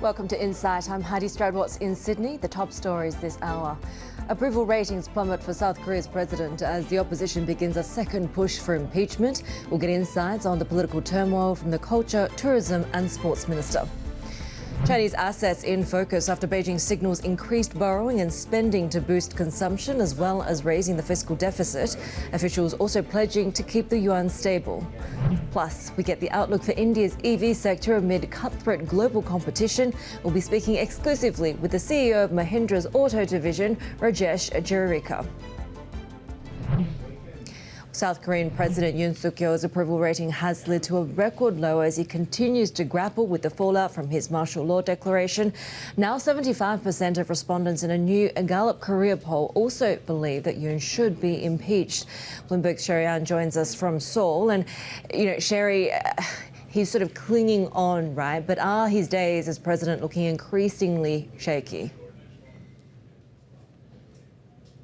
Welcome to Insight. I'm Heidi Stroud-Watts in Sydney. The top stories this hour. Approval ratings plummet for South Korea's president as the opposition begins a second push for impeachment. We'll get insights on the political turmoil from the Culture, Tourism and Sports Minister. Chinese assets in focus after Beijing signals increased borrowing and spending to boost consumption as well as raising the fiscal deficit. Officials also pledging to keep the yuan stable. Plus, we get the outlook for India's EV sector amid cutthroat global competition. We'll be speaking exclusively with the CEO of Mahindra's auto division, Rajesh Jejurikar. South Korean President Yoon Suk-yeol's approval rating has slid to a record low as he continues to grapple with the fallout from his martial law declaration. Now 75% of respondents in a new Gallup Korea poll also believe that Yoon should be impeached. Bloomberg's Sherry Ann joins us from Seoul. And, Sherry, he's sort of clinging on, right? But are his days as president looking increasingly shaky?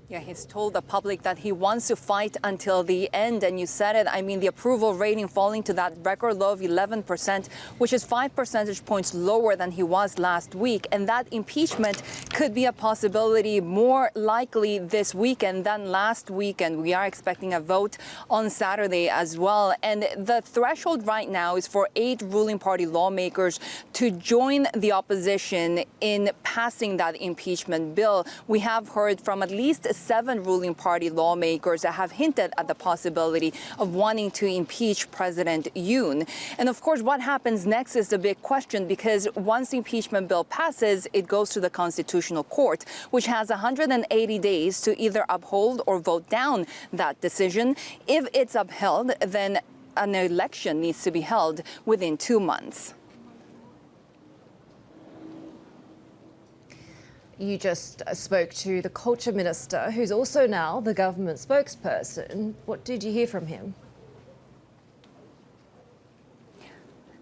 Yeah, he's told the public that he wants to fight until the end. And you said it, I mean, the approval rating falling to that record low of 11%, which is 5 percentage points lower than he was last week. And that impeachment could be a possibility more likely this weekend than last weekend. We are expecting a vote on Saturday as well. And the threshold right now is for 8 ruling party lawmakers to join the opposition in passing that impeachment bill. We have heard from at least 7 ruling party lawmakers that have hinted at the possibility of wanting to impeach President Yoon. And of course, what happens next is the big question, because once the impeachment bill passes, it goes to the Constitutional Court, which has 180 days to either uphold or vote down that decision. If it's upheld, then an election needs to be held within 2 months. You just spoke to the Culture Minister, who's also now the government spokesperson. What did you hear from him?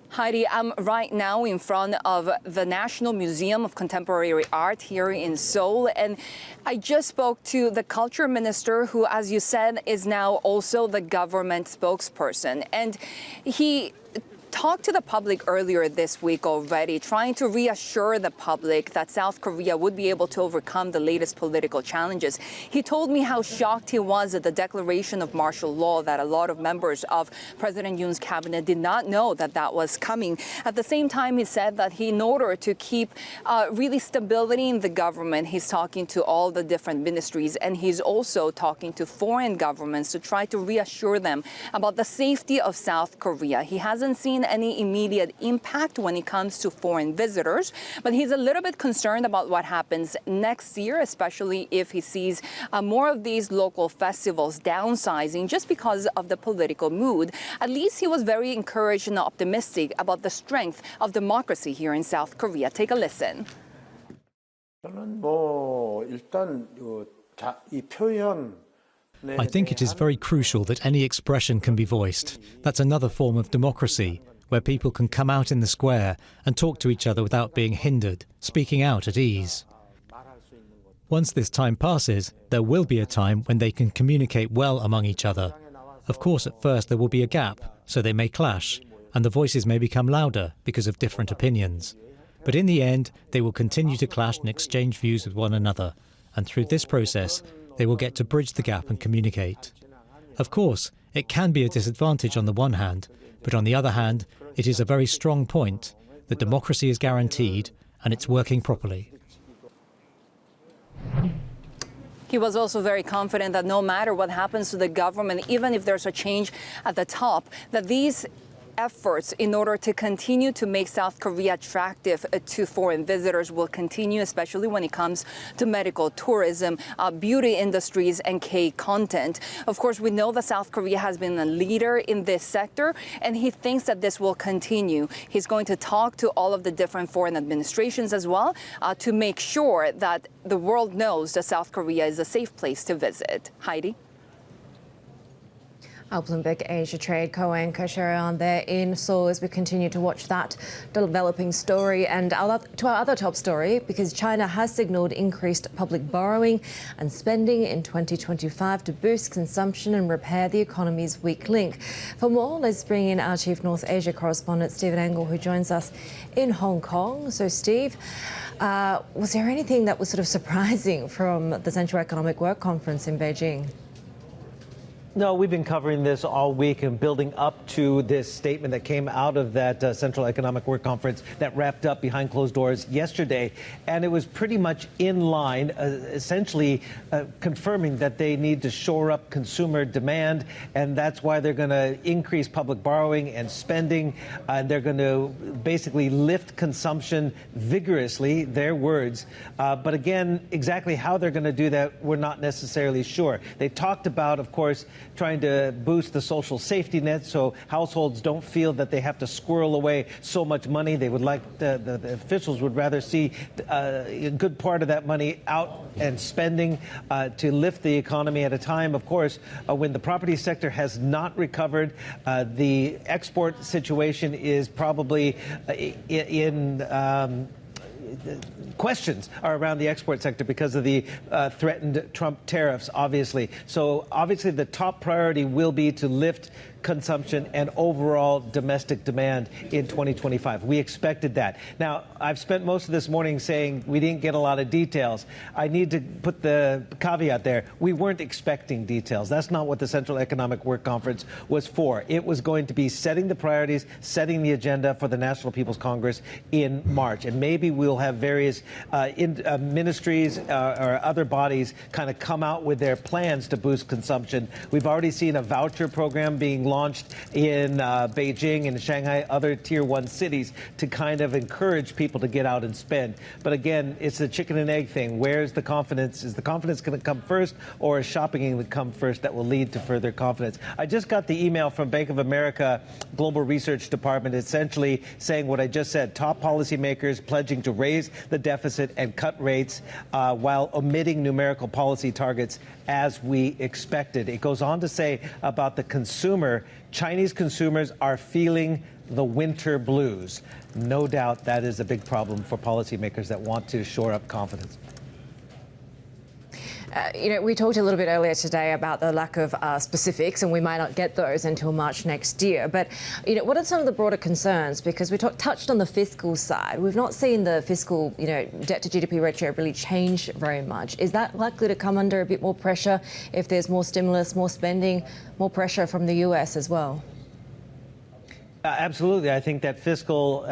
Heidi, I'm right now in front of the National Museum of Contemporary Art here in Seoul, and I just spoke to the Culture Minister, who, as you said, is now also the government spokesperson. And he talked to the public earlier this week already, trying to reassure the public that South Korea would be able to overcome the latest political challenges. He told me how shocked he was at the declaration of martial law, that a lot of members of President Yoon's cabinet did not know that that was coming. At the same time, he said that in order to keep really stability in the government, he's talking to all the different ministries, and he's also talking to foreign governments to try to reassure them about the safety of South Korea. He hasn't seen any immediate impact when it comes to foreign visitors, but he's a little bit concerned about what happens next year, especially if he sees more of these local festivals downsizing just because of the political mood. At least he was very encouraged and optimistic about the strength of democracy here in South Korea. Take a listen. I think it is very crucial that any expression can be voiced. That's another form of democracy, where people can come out in the square and talk to each other without being hindered, speaking out at ease. Once this time passes, there will be a time when they can communicate well among each other. Of course, at first there will be a gap, so they may clash, and the voices may become louder because of different opinions. But in the end, they will continue to clash and exchange views with one another, and through this process, they will get to bridge the gap and communicate. Of course, it can be a disadvantage on the one hand, but on the other hand, it is a very strong point that democracy is guaranteed and it's working properly. He was also very confident that no matter what happens to the government, even if there's a change at the top, that these efforts in order to continue to make South Korea attractive to foreign visitors will continue, especially when it comes to medical tourism, beauty industries, and K-content. Of course, we know that South Korea has been a leader in this sector, and he thinks that this will continue. He's going to talk to all of the different foreign administrations as well to make sure that the world knows that South Korea is a safe place to visit. Heidi? Our Bloomberg Asia Trade co-anchor Sherry on there in Seoul as we continue to watch that developing story. And to our other top story, because China has signalled increased public borrowing and spending in 2025 to boost consumption and repair the economy's weak link. For more, let's bring in our Chief North Asia correspondent, Stephen Angle, who joins us in Hong Kong. So, Steve, was there anything that was sort of surprising from the Central Economic Work Conference in Beijing? No, we've been covering this all week and building up to this statement that came out of that Central Economic Work Conference that wrapped up behind closed doors yesterday. And it was pretty much in line, essentially confirming that they need to shore up consumer demand. And that's why they're going to increase public borrowing and spending. They're going to basically lift consumption vigorously, their words. But again, exactly how they're going to do that, we're not necessarily sure. They talked about, of course, trying to boost the social safety net so households don't feel that they have to squirrel away so much money. They would like the officials would rather see a good part of that money out and spending to lift the economy at a time, of course, when the property sector has not recovered. The export situation is probably in questions are around the export sector because of the threatened Trump tariffs, obviously. So obviously the top priority will be to lift consumption and overall domestic demand in 2025. We expected that. Now, I've spent most of this morning saying we didn't get a lot of details. I need to put the caveat there. We weren't expecting details. That's not what the Central Economic Work Conference was for. It was going to be setting the priorities, setting the agenda for the National People's Congress in March. And maybe we'll have various ministries or other bodies kind of come out with their plans to boost consumption. We've already seen a voucher program being launched in Beijing and Shanghai, other tier 1 cities, to kind of encourage people to get out and spend. But again, it's a chicken and egg thing. Where's the confidence? Is the confidence going to come first, or is shopping going to come first that will lead to further confidence? I just got the email from Bank of America Global Research Department essentially saying what I just said. Top policymakers pledging to raise the deficit and cut rates while omitting numerical policy targets as we expected. It goes on to say about the consumer, Chinese consumers are feeling the winter blues. No doubt that is a big problem for policymakers that want to shore up confidence. We talked a little bit earlier today about the lack of specifics, and we might not get those until March next year. But, what are some of the broader concerns? Because we touched on the fiscal side. We've not seen the fiscal, debt to GDP ratio really change very much. Is that likely to come under a bit more pressure if there's more stimulus, more spending, more pressure from the US as well? Absolutely. I think that fiscal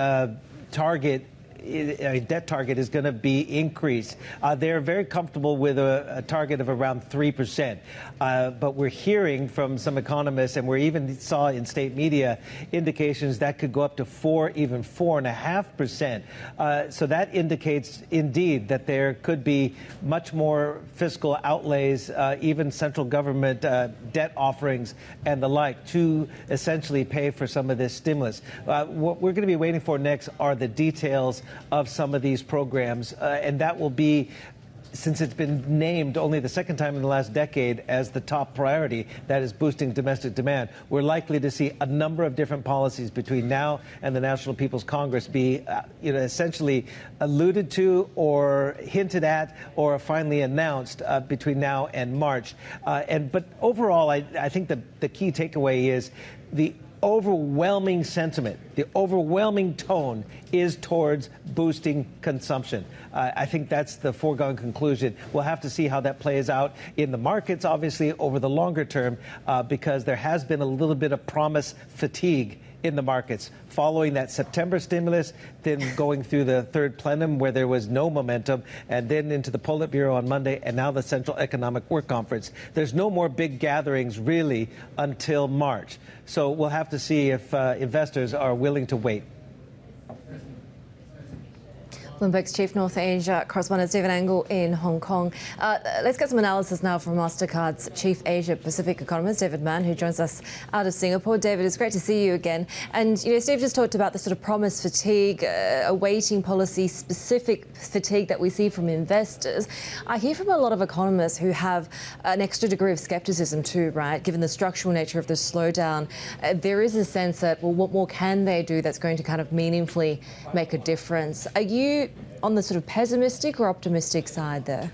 debt target is going to be increased. They're very comfortable with a target of around 3%. But we're hearing from some economists, and we even saw in state media indications that could go up to 4, even 4.5%. So that indicates indeed that there could be much more fiscal outlays, even central government debt offerings and the like, to essentially pay for some of this stimulus. What we're going to be waiting for next are the details of some of these programs, and that will be, since it's been named only the second time in the last decade as the top priority, that is boosting domestic demand. We're likely to see a number of different policies between now and the National People's Congress be, essentially alluded to or hinted at or finally announced between now and March. But overall, I think the key takeaway is the overwhelming sentiment, the overwhelming tone is towards boosting consumption. I think that's the foregone conclusion. We'll have to see how that plays out in the markets, obviously, over the longer term, because there has been a little bit of promise fatigue in the markets following that September stimulus, then going through the third plenum where there was no momentum, and then into the Politburo on Monday, and now the Central Economic Work Conference. There's no more big gatherings really until March. So we'll have to see if investors are willing to wait. Bloomberg's Chief North Asia correspondent Stephen Angle in Hong Kong. Let's get some analysis now from Mastercard's Chief Asia Pacific economist, David Mann, who joins us out of Singapore. David, it's great to see you again. And, Steve just talked about the sort of promise fatigue, awaiting policy-specific fatigue that we see from investors. I hear from a lot of economists who have an extra degree of scepticism too, right? Given the structural nature of the slowdown, there is a sense that, well, what more can they do that's going to kind of meaningfully make a difference? Are you on the sort of pessimistic or optimistic side there?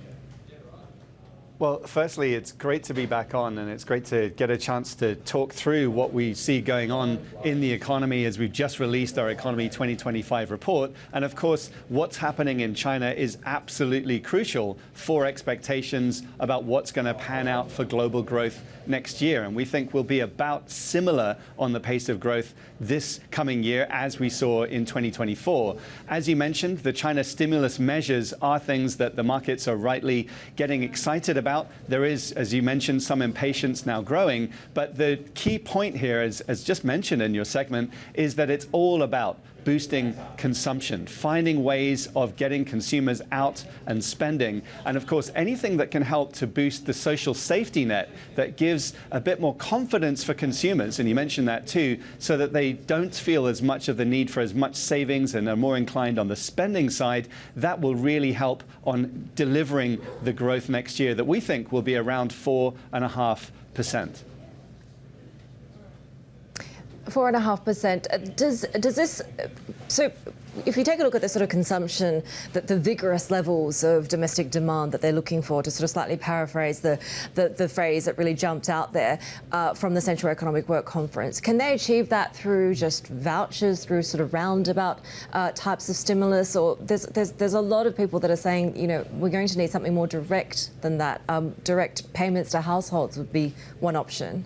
Well, firstly, it's great to be back on, and it's great to get a chance to talk through what we see going on in the economy as we've just released our Economy 2025 report. And of course, what's happening in China is absolutely crucial for expectations about what's going to pan out for global growth next year. And we think we'll be about similar on the pace of growth this coming year as we saw in 2024. As you mentioned, the China stimulus measures are things that the markets are rightly getting excited about. There is, as you mentioned, some impatience now growing. But the key point here, as just mentioned in your segment, is that it's all about boosting consumption, finding ways of getting consumers out and spending. And of course, anything that can help to boost the social safety net that gives a bit more confidence for consumers, and you mentioned that too, so that they don't feel as much of the need for as much savings and are more inclined on the spending side, that will really help on delivering the growth next year that we think will be around 4.5%. 4.5%. Does this, so if you take a look at the sort of consumption, the vigorous levels of domestic demand that they're looking for, to sort of slightly paraphrase the phrase that really jumped out there from the Central Economic Work Conference, can they achieve that through just vouchers, through sort of roundabout types of stimulus? Or there's a lot of people that are saying, we're going to need something more direct than that. Direct payments to households would be one option.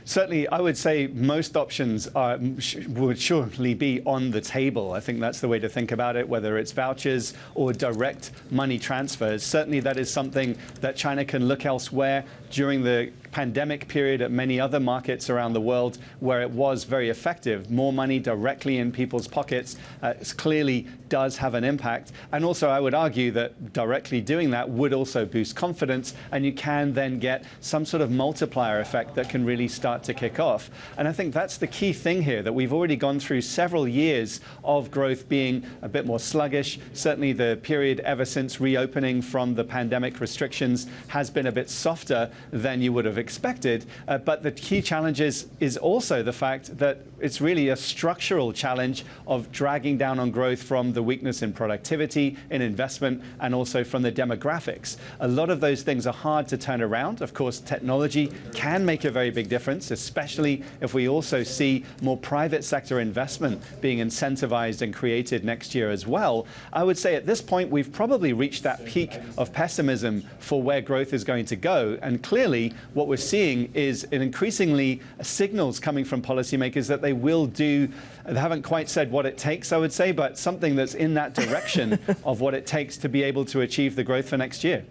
Certainly, I would say most options would surely be on the table. I think that's the way to think about it, whether it's vouchers or direct money transfers. Certainly, that is something that China can look elsewhere. During the pandemic period at many other markets around the world where it was very effective, more money directly in people's pockets clearly does have an impact. And also, I would argue that directly doing that would also boost confidence, and you can then get some sort of multiplier effect that can really start to kick off. And I think that's the key thing here, that we've already gone through several years of growth being a bit more sluggish. Certainly the period ever since reopening from the pandemic restrictions has been a bit softer than you would have expected. But the key challenge is also the fact that it's really a structural challenge of dragging down on growth from the weakness in productivity, in investment, and also from the demographics. A lot of those things are hard to turn around. Of course, technology can make a very big difference, especially if we also see more private sector investment being incentivized and created next year as well. I would say at this point, we've probably reached that peak of pessimism for where growth is going to go. And clearly, what we're seeing is an increasingly signals coming from policymakers that they will do, they haven't quite said what it takes, I would say, but something that's in that direction of what it takes to be able to achieve the growth for next year.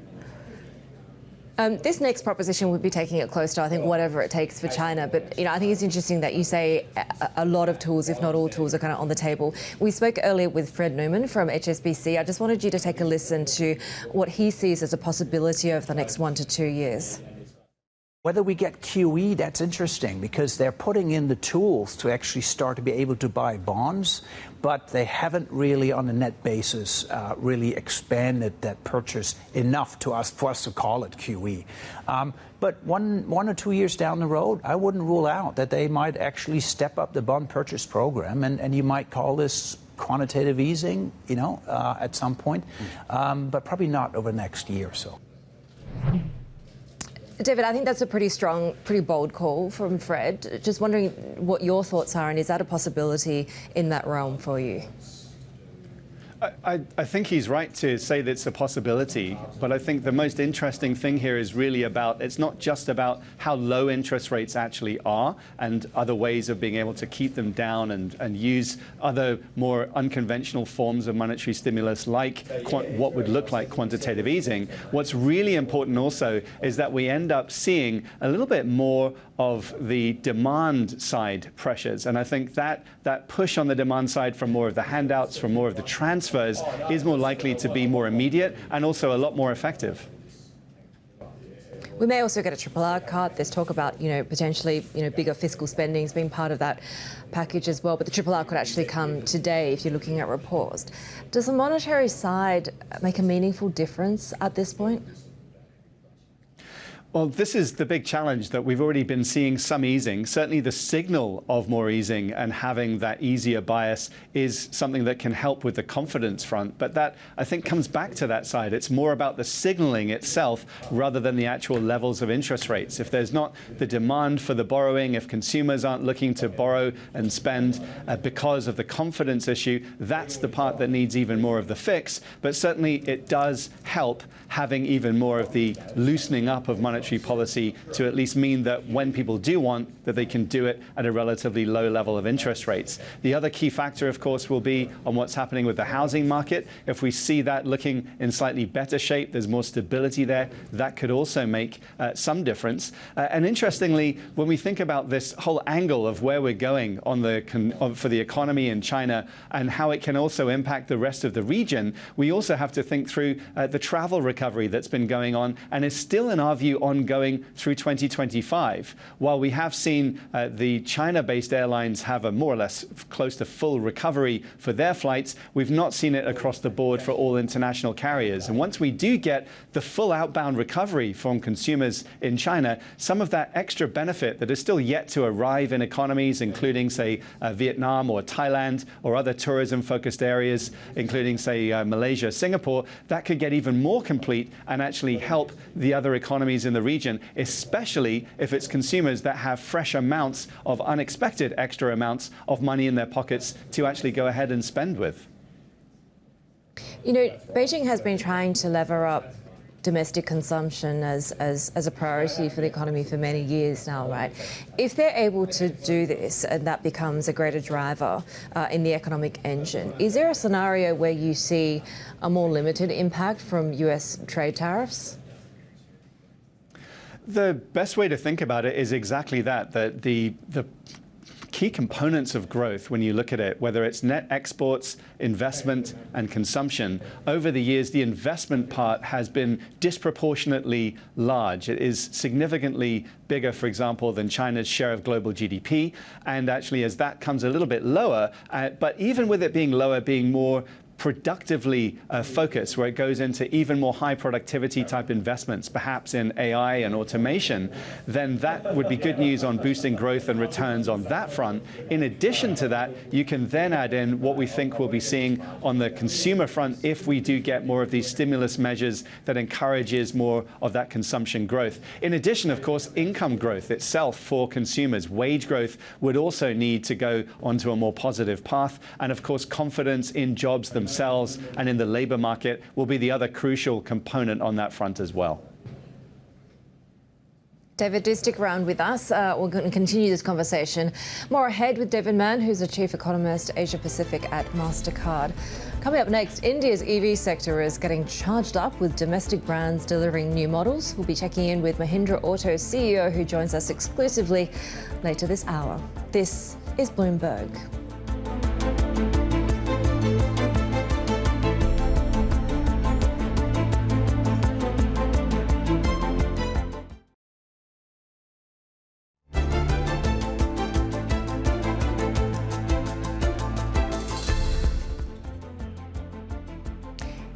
This next proposition would be taking it close to, I think, whatever it takes for China. But, I think it's interesting that you say a lot of tools, if not all tools, are kind of on the table. We spoke earlier with Fred Newman from HSBC. I just wanted you to take a listen to what he sees as a possibility over the next 1 to 2 years. Whether we get QE, that's interesting, because they're putting in the tools to actually start to be able to buy bonds, but they haven't really, on a net basis, really expanded that purchase enough for us to call it QE. But one or 2 years down the road, I wouldn't rule out that they might actually step up the bond purchase program, and you might call this quantitative easing, at some point, but probably not over the next year or so. David, I think that's a pretty strong, pretty bold call from Fred. Just wondering what your thoughts are, and is that a possibility in that realm for you? I think he's right to say that it's a possibility, but I think the most interesting thing here is really about, it's not just about how low interest rates actually are and other ways of being able to keep them down and use other more unconventional forms of monetary stimulus like what would look like quantitative easing. What's really important also is that we end up seeing a little bit more of the demand side pressures. And I think that push on the demand side from more of the handouts, from more of the transfers, is more likely to be more immediate and also a lot more effective. We may also get a triple R cut. There's talk about, potentially, bigger fiscal spendings being part of that package as well. But the triple R could actually come today if you're looking at reports. Does the monetary side make a meaningful difference at this point? Well, this is the big challenge that we've already been seeing some easing. Certainly the signal of more easing and having that easier bias is something that can help with the confidence front. But that, I think, comes back to that side. It's more about the signaling itself rather than the actual levels of interest rates. If there's not the demand for the borrowing, if consumers aren't looking to borrow and spend because of the confidence issue, that's the part that needs even more of the fix. But certainly it does help having even more of the loosening up of monetary policy to at least mean that when people do want, that they can do it at a relatively low level of interest rates. The other key factor, of course, will be on what's happening with the housing market. If we see that looking in slightly better shape, there's more stability there, that could also make some difference. And interestingly, when we think about this whole angle of where we're going for the economy in China and how it can also impact the rest of the region, we also have to think through the travel recovery that's been going on and is still, in our view, ongoing through 2025. While we have seen the China-based airlines have a more or less close to full recovery for their flights, we've not seen it across the board for all international carriers. And once we do get the full outbound recovery from consumers in China, some of that extra benefit that is still yet to arrive in economies, including, say, Vietnam or Thailand or other tourism-focused areas, including, say, Malaysia, Singapore, that could get even more complete and actually help the other economies in the region, especially if it's consumers that have fresh amounts of unexpected extra amounts of money in their pockets to actually go ahead and spend with. Beijing has been trying to lever up domestic consumption as a priority for the economy for many years now, right? If they're able to do this and that becomes a greater driver in the economic engine, is there a scenario where you see a more limited impact from US trade tariffs? The best way to think about it is exactly that the key components of growth, when you look at it, whether it's net exports, investment, and consumption, over the years, the investment part has been disproportionately large. It is significantly bigger, for example, than China's share of global GDP. And actually, as that comes a little bit lower, but even with it being lower, being more productively focused, where it goes into even more high productivity type investments, perhaps in AI and automation, then that would be good news on boosting growth and returns on that front. In addition to that, you can then add in what we think we'll be seeing on the consumer front if we do get more of these stimulus measures that encourages more of that consumption growth. In addition, of course, income growth itself for consumers, wage growth would also need to go onto a more positive path. And of course, confidence in jobs themselves and in the labor market will be the other crucial component on that front as well. David, do stick around with us. We're going to continue this conversation more ahead with David Mann, who's the Chief Economist, Asia Pacific at Mastercard. Coming up next, India's EV sector is getting charged up with domestic brands delivering new models. We'll be checking in with Mahindra Auto's CEO, who joins us exclusively later this hour. This is Bloomberg.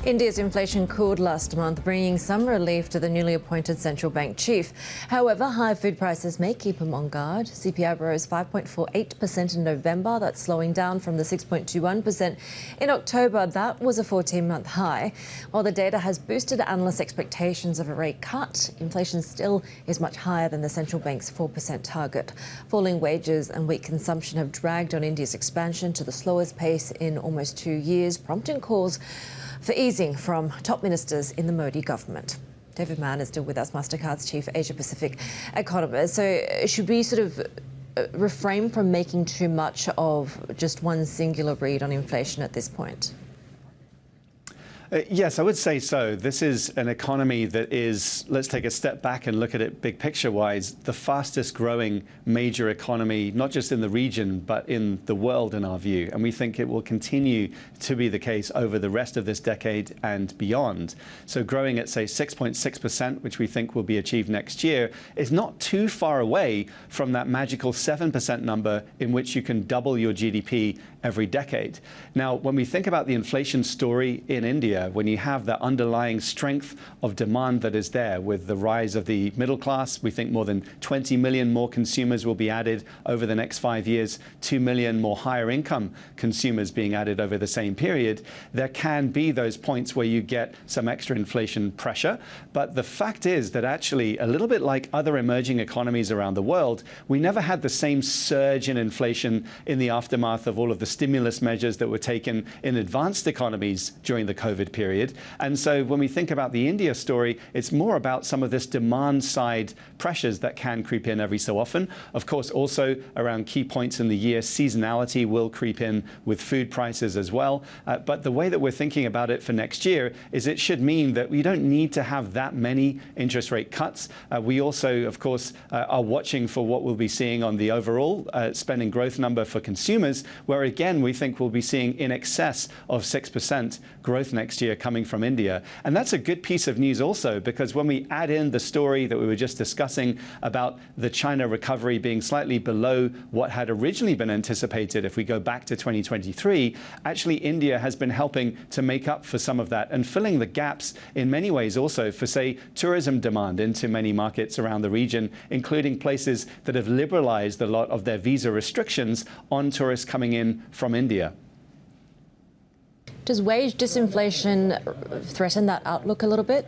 India's inflation cooled last month, bringing some relief to the newly appointed central bank chief. However, high food prices may keep him on guard. CPI rose 5.48% in November. That's slowing down from the 6.21% in October. That was a 14-month high. While the data has boosted analysts' expectations of a rate cut, inflation still is much higher than the central bank's 4% target. Falling wages and weak consumption have dragged on India's expansion to the slowest pace in almost 2 years, prompting calls for easing from top ministers in the Modi government. David Mann is still with us, Mastercard's chief Asia-Pacific economist. So should we sort of refrain from making too much of just one singular read on inflation at this point? Yes, I would say so. This is an economy that is, let's take a step back and look at it big picture-wise, the fastest growing major economy, not just in the region, but in the world in our view. And we think it will continue to be the case over the rest of this decade and beyond. So growing at, say, 6.6%, which we think will be achieved next year, is not too far away from that magical 7% number in which you can double your GDP every decade. Now, when we think about the inflation story in India, when you have that underlying strength of demand that is there with the rise of the middle class, we think more than 20 million more consumers will be added over the next 5 years, 2 million more higher income consumers being added over the same period, there can be those points where you get some extra inflation pressure. But the fact is that actually, a little bit like other emerging economies around the world, we never had the same surge in inflation in the aftermath of all of the stimulus measures that were taken in advanced economies during the COVID period. And so when we think about the India story, it's more about some of this demand side pressures that can creep in every so often. Of course, also around key points in the year, seasonality will creep in with food prices as well. But the way that we're thinking about it for next year is it should mean that we don't need to have that many interest rate cuts. We also, of course, are watching for what we'll be seeing on the overall spending growth number for consumers, where again, we think we'll be seeing in excess of 6% growth next year coming from India. And that's a good piece of news also, because when we add in the story that we were just discussing about the China recovery being slightly below what had originally been anticipated, if we go back to 2023, actually India has been helping to make up for some of that and filling the gaps in many ways also for, say, tourism demand into many markets around the region, including places that have liberalized a lot of their visa restrictions on tourists coming in from India. Does wage disinflation threaten that outlook a little bit?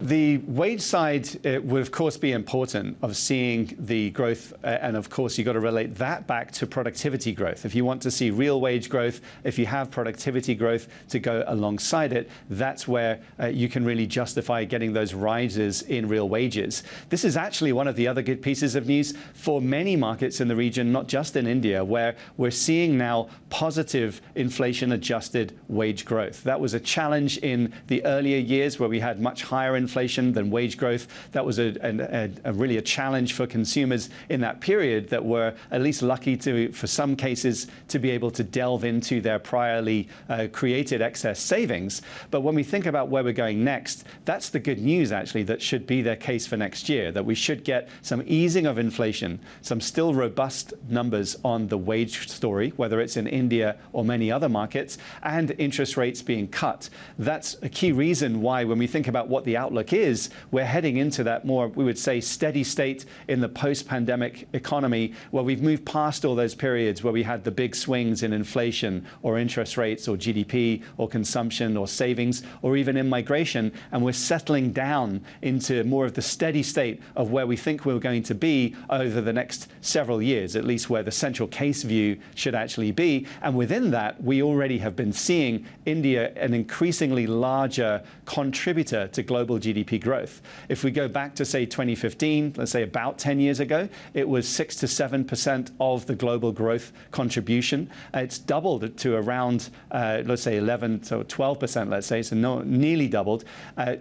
The wage side would, of course, be important of seeing the growth. And of course, you've got to relate that back to productivity growth. If you want to see real wage growth, if you have productivity growth to go alongside it, that's where you can really justify getting those rises in real wages. This is actually one of the other good pieces of news for many markets in the region, not just in India, where we're seeing now positive inflation-adjusted wage growth. That was a challenge in the earlier years where we had much higher inflation than wage growth. That was really a challenge for consumers in that period that were at least lucky to, for some cases, to be able to delve into their priorly created excess savings. But when we think about where we're going next, that's the good news, actually, that should be the case for next year, that we should get some easing of inflation, some still robust numbers on the wage story, whether it's in India or many other markets, and interest rates being cut. That's a key reason why, when we think about what the outlook is, we're heading into that more, we would say, steady state in the post-pandemic economy, where we've moved past all those periods where we had the big swings in inflation or interest rates or GDP or consumption or savings or even in migration, and we're settling down into more of the steady state of where we think we're going to be over the next several years, at least where the central case view should actually be. And within that, we already have been seeing India an increasingly larger contributor to global GDP growth. If we go back to, say, 2015, let's say about 10 years ago, it was 6 to 7% of the global growth contribution. It's doubled to around, let's say, 11 to 12%, let's say, so nearly doubled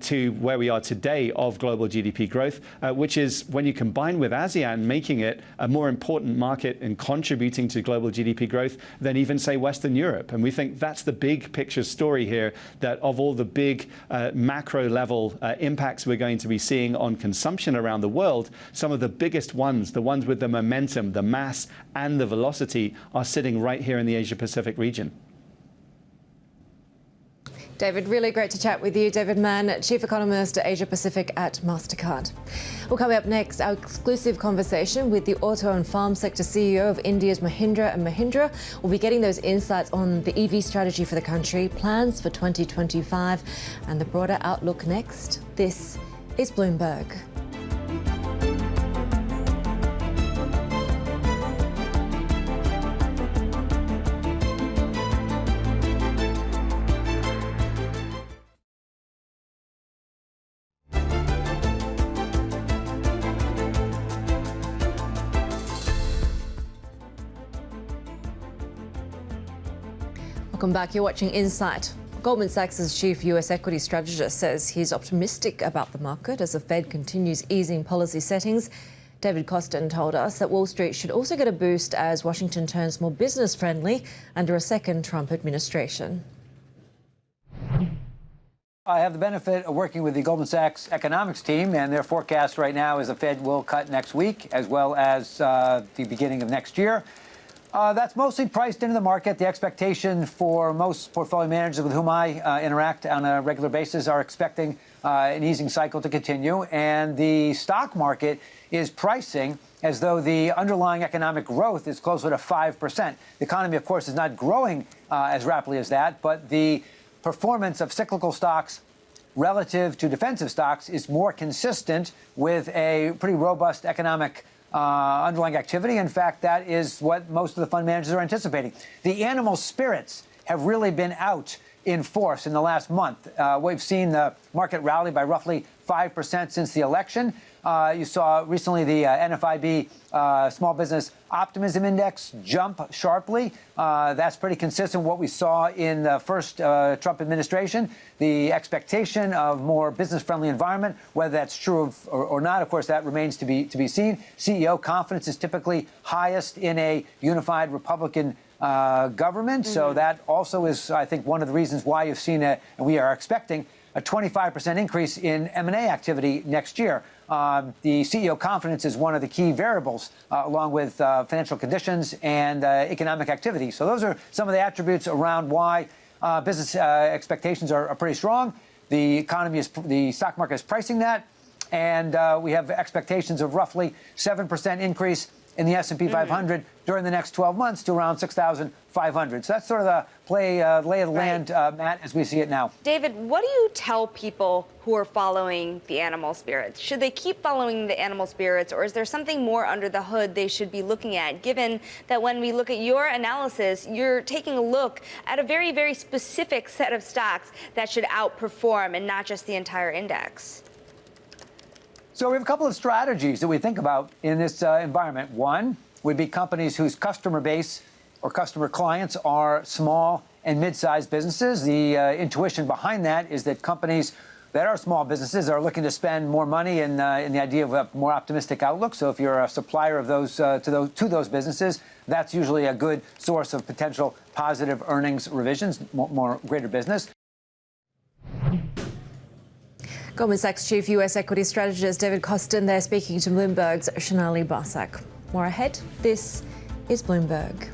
to where we are today of global GDP growth, which is, when you combine with ASEAN, making it a more important market in contributing to global GDP growth than even, say, Western Europe. And we think that's the big picture story here, that of all the big macro level impacts we're going to be seeing on consumption around the world, some of the biggest ones, the ones with the momentum, the mass and the velocity, are sitting right here in the Asia-Pacific region. David, really great to chat with you. David Mann, Chief Economist at Asia Pacific at Mastercard. Well, coming up next, our exclusive conversation with the auto and farm sector CEO of India's Mahindra and Mahindra. We'll be getting those insights on the EV strategy for the country, plans for 2025, and the broader outlook next. This is Bloomberg. Welcome back. You're watching Insight. Goldman Sachs' chief US equity strategist says he's optimistic about the market as the Fed continues easing policy settings. David Kostin told us that Wall Street should also get a boost as Washington turns more business-friendly under a second Trump administration. I have the benefit of working with the Goldman Sachs economics team, and their forecast right now is the Fed will cut next week as well as the beginning of next year. That's mostly priced into the market. The expectation for most portfolio managers with whom I interact on a regular basis are expecting an easing cycle to continue. And the stock market is pricing as though the underlying economic growth is closer to 5%. The economy, of course, is not growing as rapidly as that, but the performance of cyclical stocks relative to defensive stocks is more consistent with a pretty robust economic underlying activity. In fact, that is what most of the fund managers are anticipating. The animal spirits have really been out in force in the last month. We've seen the market rally by roughly 5% since the election. You saw recently the NFIB Small Business Optimism Index jump sharply. That's pretty consistent with what we saw in the first Trump administration. The expectation of more business-friendly environment, whether that's true or not, of course, that remains to be seen. CEO confidence is typically highest in a unified Republican government. So that also is, I think, one of the reasons why you've seen and we are expecting a 25% increase in M&A activity next year. The CEO confidence is one of the key variables, along with financial conditions and economic activity. So those are some of the attributes around why business expectations are pretty strong. The stock market is pricing that, and we have expectations of roughly 7% increase in the S&P 500 during the next 12 months to around 6,500. So that's sort of the lay of the land, Matt, as we see it now. David, what do you tell people who are following the animal spirits? Should they keep following the animal spirits, or is there something more under the hood they should be looking at, given that when we look at your analysis, you're taking a look at a very, very specific set of stocks that should outperform and not just the entire index? So we have a couple of strategies that we think about in this environment. One would be companies whose customer base or customer clients are small and mid-sized businesses. The intuition behind that is that companies that are small businesses are looking to spend more money in the idea of a more optimistic outlook. So if you're a supplier of those to those businesses, that's usually a good source of potential positive earnings revisions, more greater business. Goldman Sachs chief US equity strategist David Kostin there speaking to Bloomberg's Shanali Barsak. More ahead, this is Bloomberg.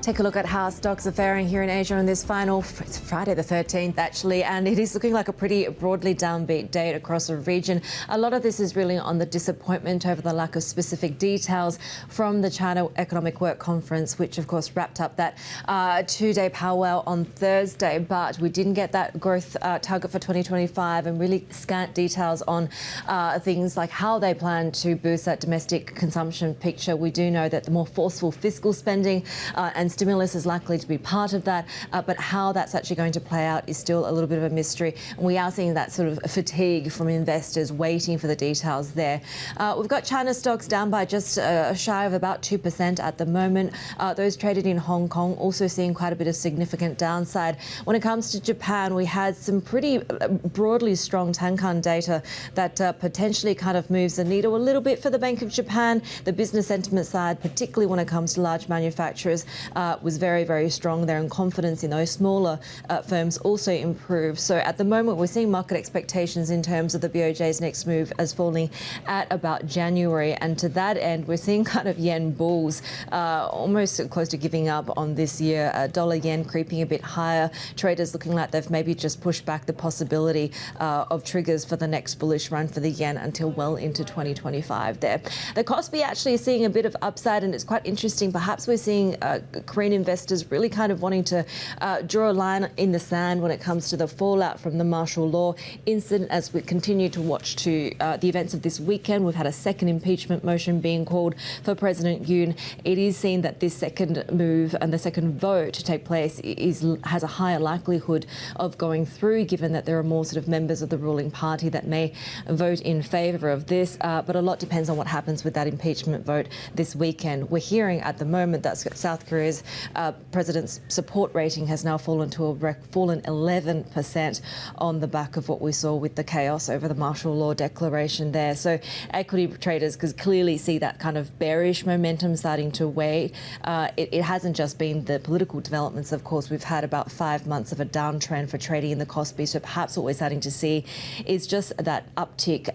Take a look at how stocks are faring here in Asia on this final Friday the 13th, actually, and it is looking like a pretty broadly downbeat day across the region. A lot of this is really on the disappointment over the lack of specific details from the China Economic Work Conference, which, of course, wrapped up that two-day powwow on Thursday. But we didn't get that growth target for 2025 and really scant details on things like how they plan to boost that domestic consumption picture. We do know that the more forceful fiscal spending and and stimulus is likely to be part of that. But how that's actually going to play out is still a little bit of a mystery. And we are seeing that sort of fatigue from investors waiting for the details there. We've got China stocks down by just shy of about 2% at the moment. Those traded in Hong Kong also seeing quite a bit of significant downside. When it comes to Japan, we had some pretty broadly strong Tankan data that potentially kind of moves the needle a little bit for the Bank of Japan. The business sentiment side, particularly when it comes to large manufacturers, was very, very strong there, and confidence in those smaller firms also improved. So at the moment, we're seeing market expectations in terms of the BOJ's next move as falling at about January. And to that end, we're seeing kind of yen bulls almost close to giving up on this year. Dollar yen creeping a bit higher. Traders looking like they've maybe just pushed back the possibility of triggers for the next bullish run for the yen until well into 2025 there. The Kospi actually is seeing a bit of upside, and it's quite interesting. Perhaps we're seeing Korean investors really kind of wanting to draw a line in the sand when it comes to the fallout from the martial law incident as we continue to watch to the events of this weekend. We've had a second impeachment motion being called for President Yoon. It is seen that this second move and the second vote to take place has a higher likelihood of going through, given that there are more sort of members of the ruling party that may vote in favour of this. But a lot depends on what happens with that impeachment vote this weekend. We're hearing at the moment that South Korea's president's support rating has now fallen 11% on the back of what we saw with the chaos over the martial law declaration there. So equity traders could clearly see that kind of bearish momentum starting to wane. It hasn't just been the political developments, of course. We've had about 5 months of a downtrend for trading in the Kospi. So perhaps what we're starting to see is just that uptick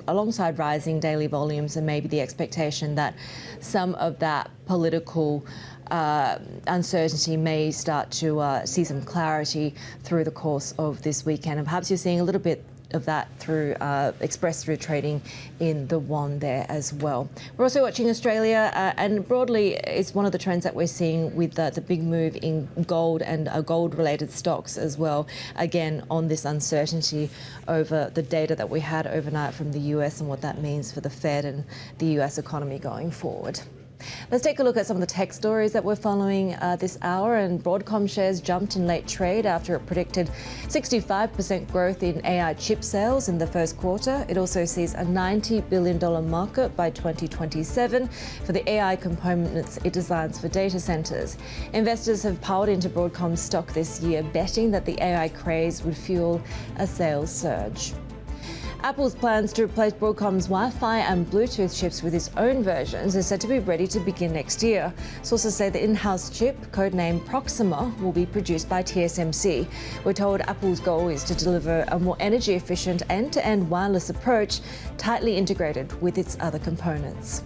alongside rising daily volumes, and maybe the expectation that some of that political uncertainty may start to see some clarity through the course of this weekend. And perhaps you're seeing a little bit of that through expressed through trading in the won there as well. We're also watching Australia, and broadly it's one of the trends that we're seeing with the big move in gold and gold-related stocks as well, again on this uncertainty over the data that we had overnight from the US and what that means for the Fed and the US economy going forward. Let's take a look at some of the tech stories that we're following this hour. And Broadcom shares jumped in late trade after it predicted 65% growth in AI chip sales in the first quarter. It also sees a $90 billion market by 2027 for the AI components it designs for data centers. Investors have piled into Broadcom's stock this year, betting that the AI craze would fuel a sales surge. Apple's plans to replace Broadcom's Wi-Fi and Bluetooth chips with its own versions is said to be ready to begin next year. Sources say the in-house chip, codenamed Proxima, will be produced by TSMC. We're told Apple's goal is to deliver a more energy-efficient end-to-end wireless approach, tightly integrated with its other components.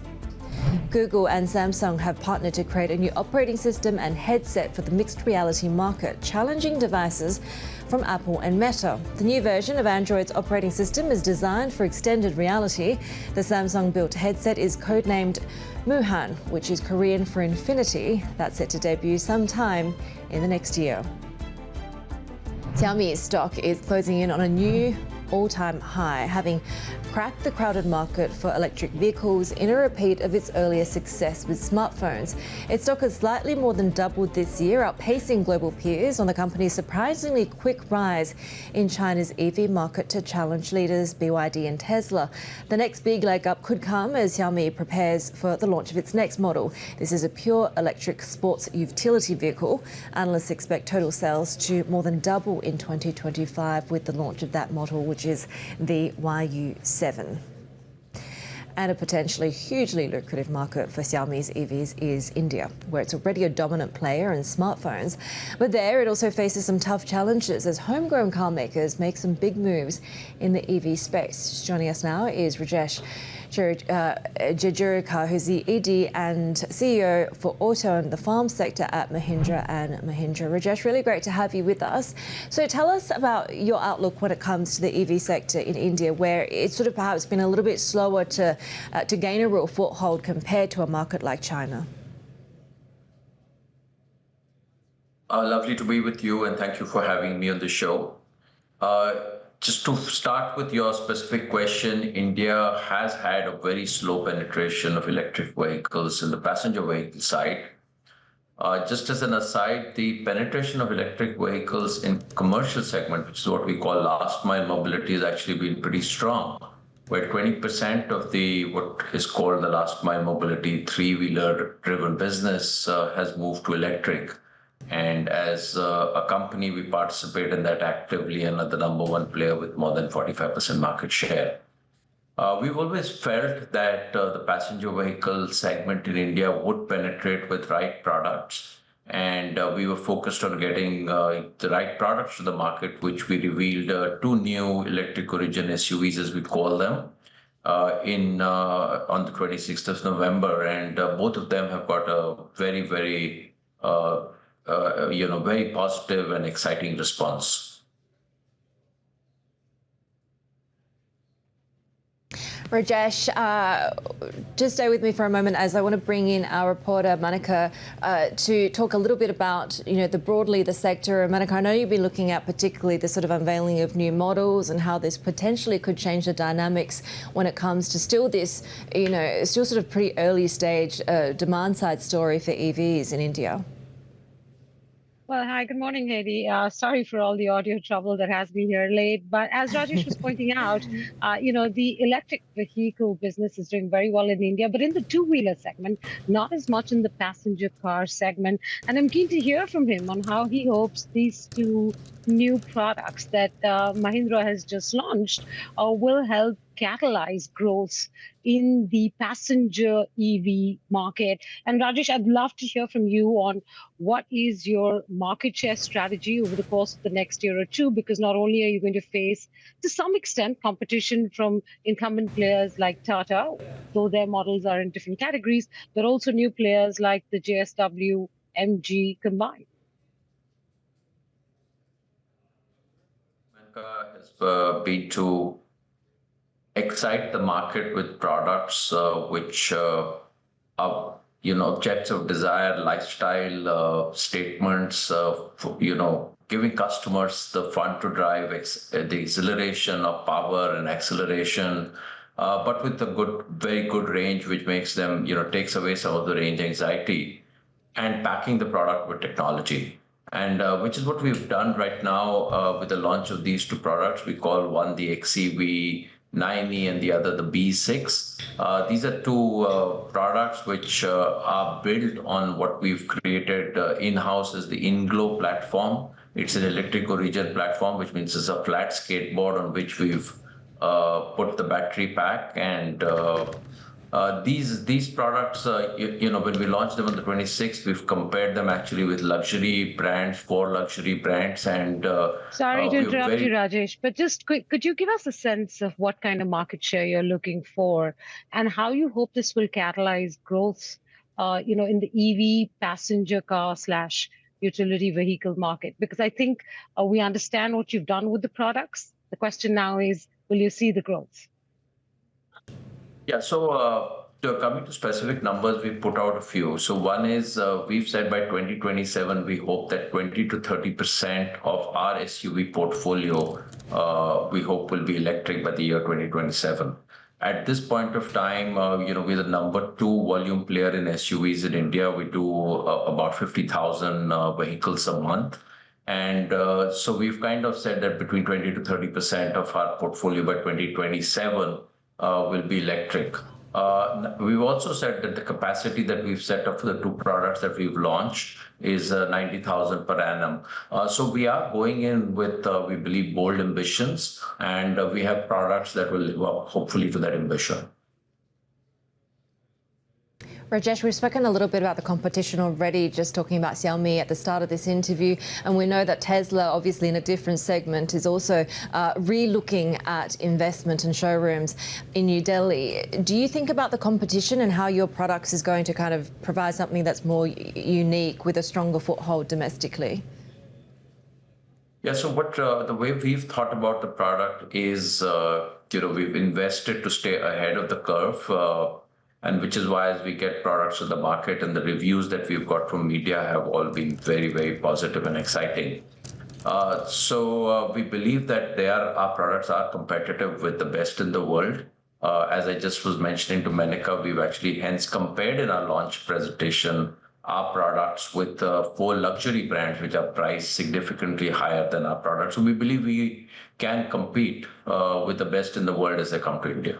Google and Samsung have partnered to create a new operating system and headset for the mixed reality market, challenging devices from Apple and Meta. The new version of Android's operating system is designed for extended reality. The Samsung-built headset is codenamed Muhan, which is Korean for infinity. That's set to debut sometime in the next year. Xiaomi's stock is closing in on a new all-time high, having cracked the crowded market for electric vehicles in a repeat of its earlier success with smartphones. Its stock has slightly more than doubled this year, outpacing global peers on the company's surprisingly quick rise in China's EV market to challenge leaders BYD and Tesla. The next big leg up could come as Xiaomi prepares for the launch of its next model. This is a pure electric sports utility vehicle. Analysts expect total sales to more than double in 2025 with the launch of that model, which is the YU7. And a potentially hugely lucrative market for Xiaomi's EVs is India, where it's already a dominant player in smartphones. But there it also faces some tough challenges as homegrown car makers make some big moves in the EV space. Joining us now is Rajesh Jejurikar, who's the ED and CEO for auto and the farm sector at Mahindra and Mahindra. Rajesh, really great to have you with us. So tell us about your outlook when it comes to the EV sector in India, where it's sort of perhaps been a little bit slower to gain a real foothold compared to a market like China. Lovely to be with you, and thank you for having me on the show. Just to start with your specific question, India has had a very slow penetration of electric vehicles in the passenger vehicle side. Just as an aside, the penetration of electric vehicles in commercial segment, which is what we call last mile mobility, has actually been pretty strong, where 20% of the what is called the last mile mobility three-wheeler driven business has moved to electric. And as a company, we participate in that actively and are the number one player with more than 45% market share. We've always felt that the passenger vehicle segment in India would penetrate with right products. And we were focused on getting the right products to the market, which we revealed two new electric origin SUVs, as we call them, on the 26th of November. And both of them have got a very, very, very positive and exciting response. Rajesh, just stay with me for a moment as I want to bring in our reporter, Monica, to talk a little bit about, broadly the sector. Monica, I know you've been looking at particularly the sort of unveiling of new models and how this potentially could change the dynamics when it comes to still this, still sort of pretty early stage demand side story for EVs in India. Well, hi, good morning, Heidi. Sorry for all the audio trouble that has been here late. But as Rajesh was pointing out, the electric vehicle business is doing very well in India, but in the two-wheeler segment, not as much in the passenger car segment. And I'm keen to hear from him on how he hopes these two new products that Mahindra has just launched will help catalyze growth in the passenger EV market. And Rajesh, I'd love to hear from you on what is your market share strategy over the course of the next year or two, because not only are you going to face, to some extent, competition from incumbent players like Tata, though their models are in different categories, but also new players like the JSW, MG combined. Has been to excite the market with products which are, objects of desire, lifestyle statements, giving customers the fun to drive, the exhilaration of power and acceleration, but with a very good range, which makes them, takes away some of the range anxiety, and packing the product with technology. And which is what we've done right now with the launch of these two products. We call one the XEV 9e and the other the B6. These are two products which are built on what we've created in-house as the InGlow platform. It's an electric origin platform, which means it's a flat skateboard on which we've put the battery pack. And these products, when we launched them on the 26th, we've compared them actually with luxury brands, 4 luxury brands. And sorry to interrupt you, Rajesh, but just quick, could you give us a sense of what kind of market share you're looking for and how you hope this will catalyze growth, in the EV passenger car / utility vehicle market? Because I think we understand what you've done with the products. The question now is, will you see the growth? Yeah, so coming to specific numbers, we put out a few. So one is we've said by 2027, we hope that 20 to 30% of our SUV portfolio, we hope will be electric by the year 2027. At this point of time, we're the number 2 volume player in SUVs in India. We do about 50,000 vehicles a month. And so we've kind of said that between 20 to 30% of our portfolio by 2027 will be electric. We've also said that the capacity that we've set up for the two products that we've launched is 90,000 per annum. So we are going in with, we believe, bold ambitions, and we have products that will live up, hopefully, to that ambition. Rajesh, we've spoken a little bit about the competition already, just talking about Xiaomi at the start of this interview. And we know that Tesla, obviously in a different segment, is also re-looking at investment and showrooms in New Delhi. Do you think about the competition and how your products is going to kind of provide something that's more unique with a stronger foothold domestically? Yeah, so the way we've thought about the product is, we've invested to stay ahead of the curve. And which is why as we get products to the market and the reviews that we've got from media have all been very, very positive and exciting. So we believe that our products are competitive with the best in the world. As I just was mentioning to Monica, we've actually hence compared in our launch presentation our products with 4 luxury brands, which are priced significantly higher than our products. So we believe we can compete with the best in the world as they come to India.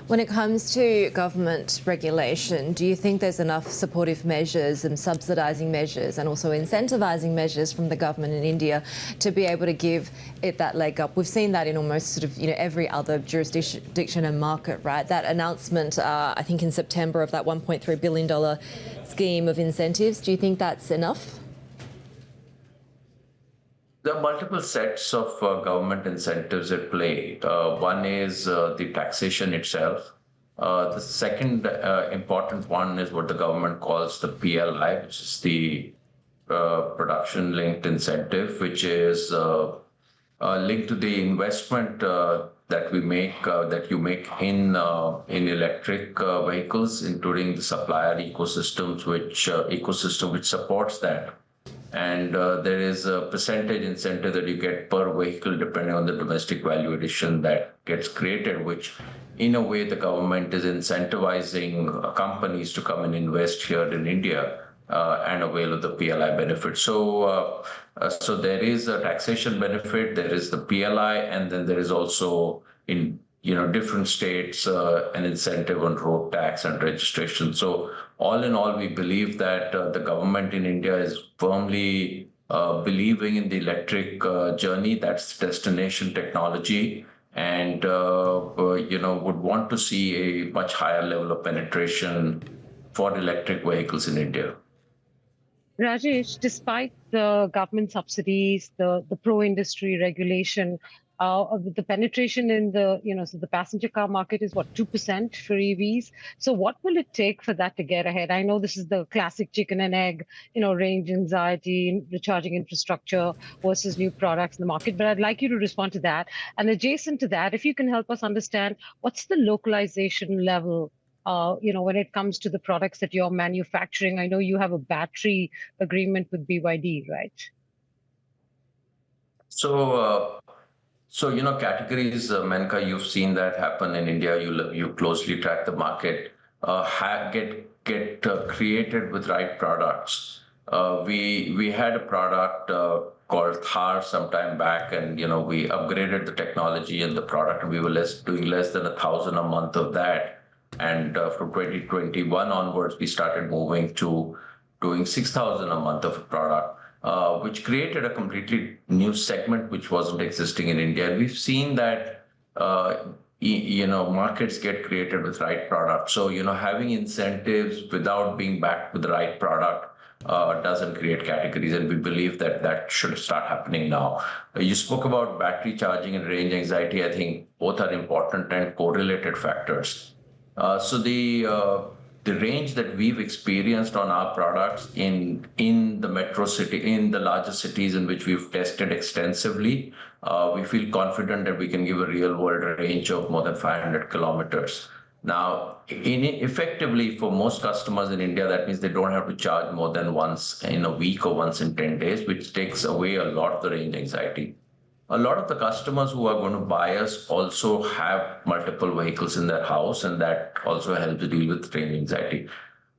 When it comes to government regulation, do you think there's enough supportive measures and subsidising measures and also incentivising measures from the government in India to be able to give it that leg up? We've seen that in almost sort of, every other jurisdiction and market, right? That announcement, I think in September, of that $1.3 billion scheme of incentives. Do you think that's enough? There are multiple sets of government incentives at play. One is the taxation itself. The second important one is what the government calls the PLI, which is the production-linked incentive, which is linked to the investment that we make, that you make in electric vehicles, including the supplier ecosystems, ecosystem which supports that. And there is a percentage incentive that you get per vehicle depending on the domestic value addition that gets created, which in a way the government is incentivizing companies to come and invest here in India and avail of the PLI benefit. So there is a taxation benefit, there is the PLI, and then there is also in different states an incentive on road tax and registration. So all in all, we believe that the government in India is firmly believing in the electric journey. That's destination technology, and would want to see a much higher level of penetration for electric vehicles in India. Rajesh, despite the government subsidies, the pro-industry regulation, the penetration in the passenger car market is what, 2% for EVs. So what will it take for that to get ahead? I know this is the classic chicken and egg, range anxiety, recharging infrastructure versus new products in the market. But I'd like you to respond to that. And adjacent to that, if you can help us understand what's the localization level, when it comes to the products that you're manufacturing. I know you have a battery agreement with BYD, right? So, categories, Menka, you've seen that happen in India. You closely track the market, get created with right products. We had a product called Thar some time back, and we upgraded the technology and the product, and we were doing less than 1,000 a month of that. And from 2021 onwards, we started moving to doing 6,000 a month of a product. Which created a completely new segment which wasn't existing in India. And we've seen that, markets get created with right products. So, having incentives without being backed with the right product doesn't create categories. And we believe that should start happening now. You spoke about battery charging and range anxiety. I think both are important and correlated factors. So the range that we've experienced on our products in the metro city, in the larger cities in which we've tested extensively, we feel confident that we can give a real world range of more than 500 kilometers. Now, effectively for most customers in India, that means they don't have to charge more than once in a week or once in 10 days, which takes away a lot of the range anxiety. A lot of the customers who are going to buy us also have multiple vehicles in their house, and that also helps deal with range anxiety.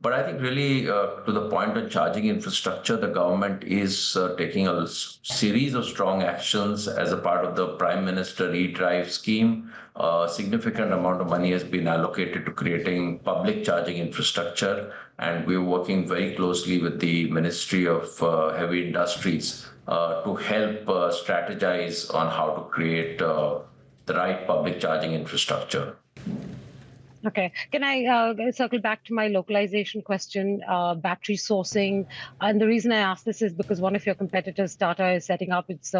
But I think really to the point of charging infrastructure, the government is taking a series of strong actions as a part of the Prime Minister eDrive scheme. A significant amount of money has been allocated to creating public charging infrastructure, and we're working very closely with the Ministry of Heavy Industries to help strategize on how to create the right public charging infrastructure. Okay. Can I circle back to my localization question, battery sourcing? And the reason I ask this is because one of your competitors, Tata, is setting up its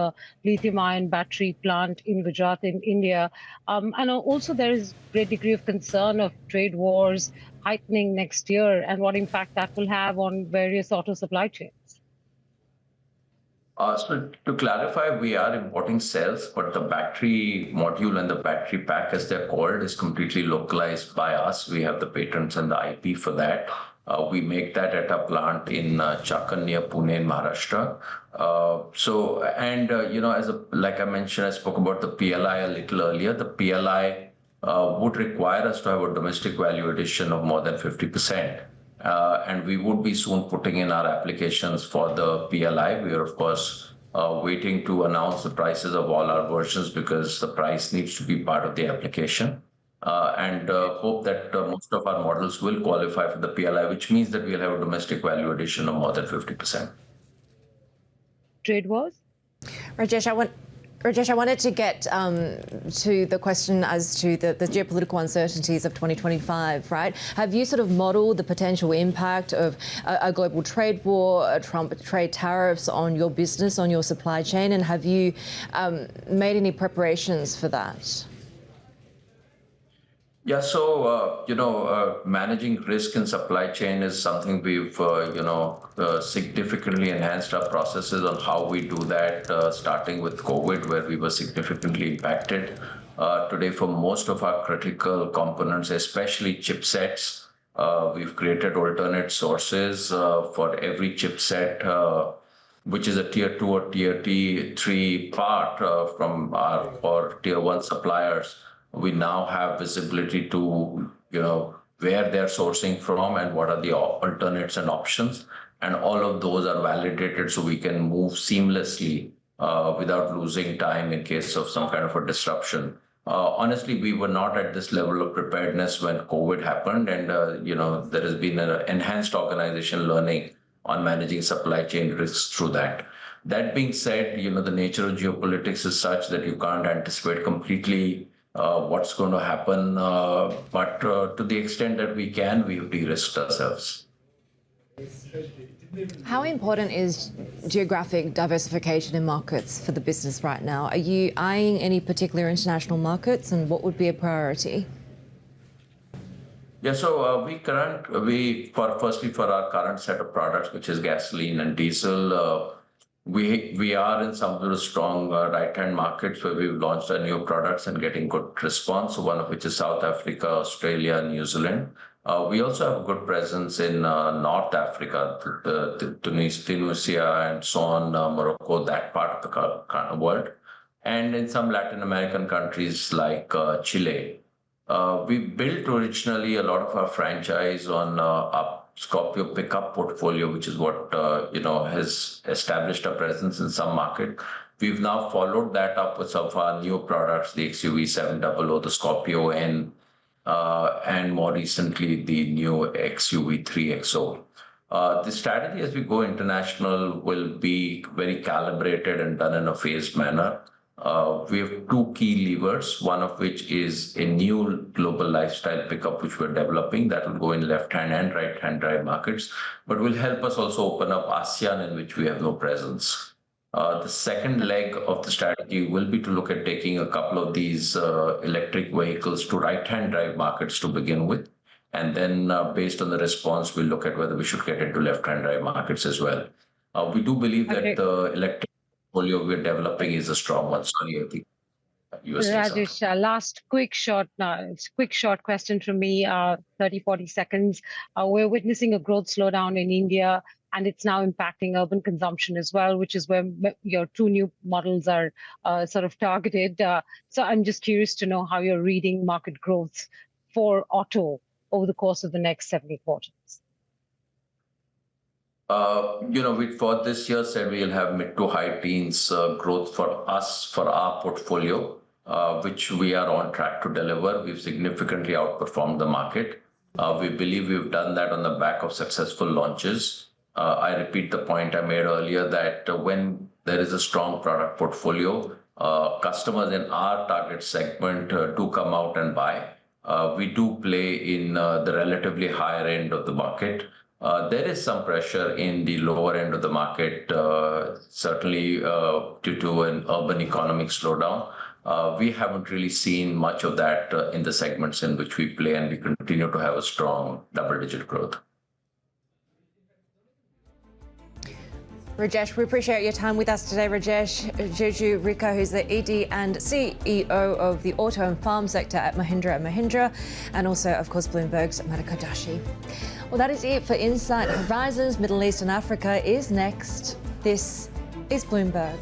lithium-ion battery plant in Gujarat in India. And also there is a great degree of concern of trade wars heightening next year and what impact that will have on various auto supply chains. So to clarify, we are importing cells, but the battery module and the battery pack, as they're called, is completely localized by us. We have the patents and the IP for that. We make that at a plant in Chakan near Pune in Maharashtra. Like I mentioned, I spoke about the PLI a little earlier. The PLI would require us to have a domestic value addition of more than 50%. And we would be soon putting in our applications for the PLI. We are, of course, waiting to announce the prices of all our versions because the price needs to be part of the application. And hope that most of our models will qualify for the PLI, which means that we'll have a domestic value addition of more than 50%. Trade wars? Rajesh, I wanted to get to the question as to the geopolitical uncertainties of 2025, right? Have you sort of modeled the potential impact of a global trade war, Trump trade tariffs on your business, on your supply chain, and have you made any preparations for that? Yeah, so, managing risk in supply chain is something we've, significantly enhanced our processes on how we do that, starting with COVID, where we were significantly impacted. Today, for most of our critical components, especially chipsets, we've created alternate sources for every chipset, which is a tier 2 or tier 3 part from our or tier 1 suppliers. We now have visibility to, where they're sourcing from and what are the alternates and options. And all of those are validated so we can move seamlessly without losing time in case of some kind of a disruption. Honestly, we were not at this level of preparedness when COVID happened. And, there has been an enhanced organization learning on managing supply chain risks through that. That being said, the nature of geopolitics is such that you can't anticipate completely what's going to happen, but to the extent that we can, we've de-risked ourselves. How important is geographic diversification in markets for the business right now? Are you eyeing any particular international markets, and what would be a priority? Yeah, so firstly for our current set of products, which is gasoline and diesel, we are in some of the strong right-hand markets where we've launched our new products and getting good response, one of which is South Africa, Australia, and New Zealand. We also have a good presence in North Africa, Tunisia, and so on, Morocco, that part of the world, and in some Latin American countries like Chile. We built originally a lot of our franchise on a Scorpio pickup portfolio, which is what has established a presence in some market. We've now followed that up with some of our new products, the XUV 700, the Scorpio N, and more recently the new XUV 3XO. The strategy as we go international will be very calibrated and done in a phased manner. We have two key levers, one of which is a new global lifestyle pickup, which we're developing that will go in left-hand and right-hand drive markets, but will help us also open up ASEAN, in which we have no presence. The second leg of the strategy will be to look at taking a couple of these electric vehicles to right-hand drive markets to begin with. And then based on the response, we'll look at whether we should get into left-hand drive markets as well. We do believe that the electric portfolio we're developing is a strong one. Sorry, I think you were saying something. Rajesh, last quick short question from me, 30, 40 seconds. We're witnessing a growth slowdown in India, and it's now impacting urban consumption as well, which is where your two new models are sort of targeted. So I'm just curious to know how you're reading market growth for auto over the course of the next 70 quarters. We for this year said we'll have mid to high teens growth for us, for our portfolio, which we are on track to deliver. We've significantly outperformed the market. We believe we've done that on the back of successful launches. I repeat the point I made earlier that when there is a strong product portfolio, customers in our target segment do come out and buy. We do play in the relatively higher end of the market. There is some pressure in the lower end of the market, certainly due to an urban economic slowdown. We haven't really seen much of that in the segments in which we play, and we continue to have a strong double-digit growth. Rajesh, we appreciate your time with us today. Rajesh Jejurikar, who's the ED and CEO of the auto and farm sector at Mahindra, and also, of course, Bloomberg's Madhukar. Well, that is it for Insight Horizons. Middle East and Africa is next. This is Bloomberg.